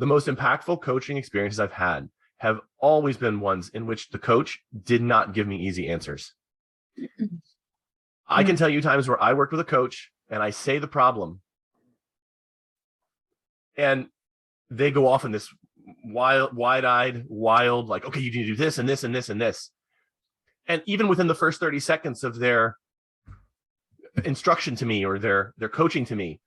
the most impactful coaching experiences I've had have always been ones in which the coach did not give me easy answers. I can tell you times where I worked with a coach and I say the problem and they go off in this wide-eyed, like, okay, you need to do this and this and this and this. And even within the first 30 seconds of their instruction to me or their coaching to me,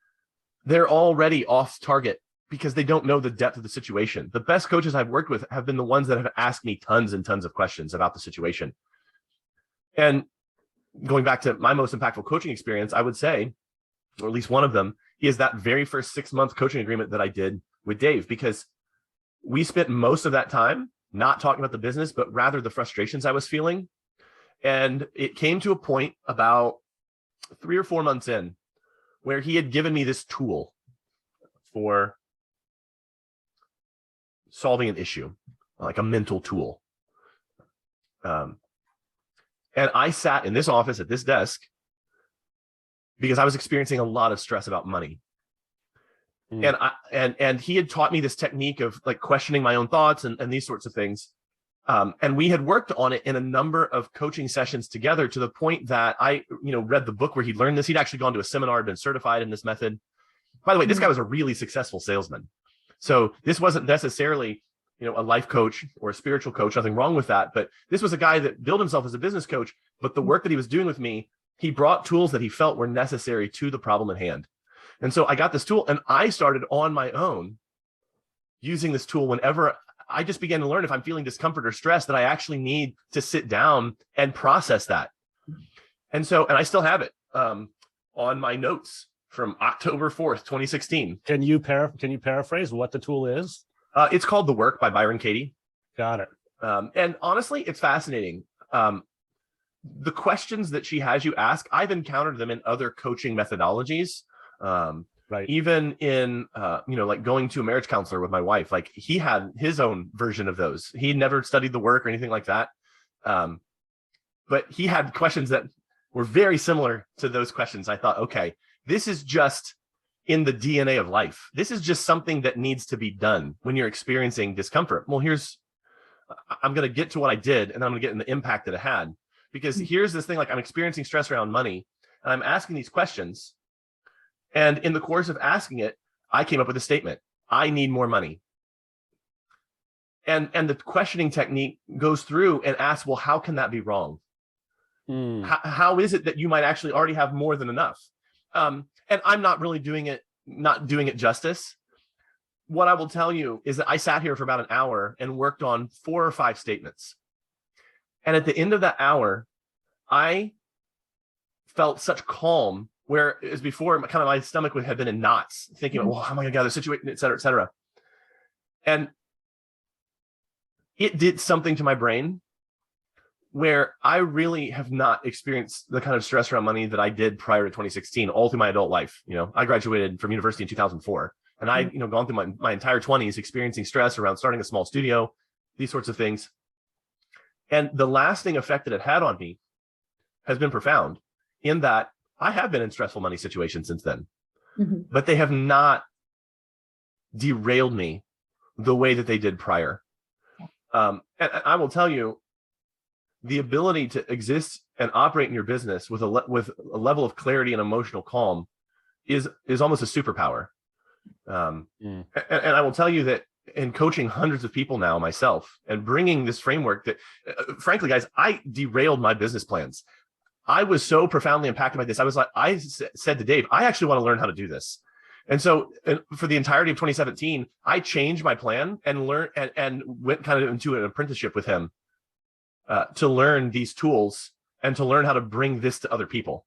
they're already off target because they don't know the depth of the situation. The best coaches I've worked with have been the ones that have asked me tons and tons of questions about the situation. And going back to my most impactful coaching experience, I would say, or at least one of them, is that very first 6-month coaching agreement that I did with Dave, because we spent most of that time not talking about the business, but rather the frustrations I was feeling. And it came to a point about 3 or 4 months in where he had given me this tool for solving an issue, like a mental tool. And I sat in this office at this desk because I was experiencing a lot of stress about money. And he had taught me this technique of like questioning my own thoughts and these sorts of things. And we had worked on it in a number of coaching sessions together to the point that I, read the book where he learned this. He'd actually gone to a seminar, been certified in this method. By the way, this guy was a really successful salesman. So this wasn't necessarily, a life coach or a spiritual coach, nothing wrong with that. But this was a guy that billed himself as a business coach. But the work that he was doing with me, he brought tools that he felt were necessary to the problem at hand. And so I got this tool and I started on my own using this tool whenever I just began to learn if I'm feeling discomfort or stress that I actually need to sit down and process that. And I still have it on my notes from October 4th, 2016. Can you paraphrase what the tool is? It's called The Work by Byron Katie. Got it. And honestly, it's fascinating. The questions that she has you ask, I've encountered them in other coaching methodologies. Right. Even in, like going to a marriage counselor with my wife, like he had his own version of those. He never studied the work or anything like that. But he had questions that were very similar to those questions. I thought, okay, this is just in the DNA of life. This is just something that needs to be done when you're experiencing discomfort. Well, I'm going to get to what I did and I'm going to get in the impact that it had, because here's this thing, like I'm experiencing stress around money and I'm asking these questions. And in the course of asking it, I came up with a statement. I need more money. And the questioning technique goes through and asks, well, how can that be wrong? How is it that you might actually already have more than enough? And I'm not really doing it justice. What I will tell you is that I sat here for about an hour and worked on 4 or 5 statements. And at the end of that hour, I felt such calm, where as before, kind of my stomach had been in knots, thinking, well, how am I going to get out of this situation, et cetera, et cetera. And it did something to my brain where I really have not experienced the kind of stress around money that I did prior to 2016, all through my adult life. I graduated from university in 2004, and I, gone through my entire 20s experiencing stress around starting a small studio, these sorts of things. And the lasting effect that it had on me has been profound, in that I have been in stressful money situations since then, but they have not derailed me the way that they did prior. And I will tell you, the ability to exist and operate in your business with a level of clarity and emotional calm is almost a superpower. And I will tell you that in coaching hundreds of people now myself and bringing this framework that, frankly, guys, I derailed my business plans. I was so profoundly impacted by this. I said to Dave, I actually want to learn how to do this. And so for the entirety of 2017, I changed my plan and learned and went kind of into an apprenticeship with him to learn these tools and to learn how to bring this to other people.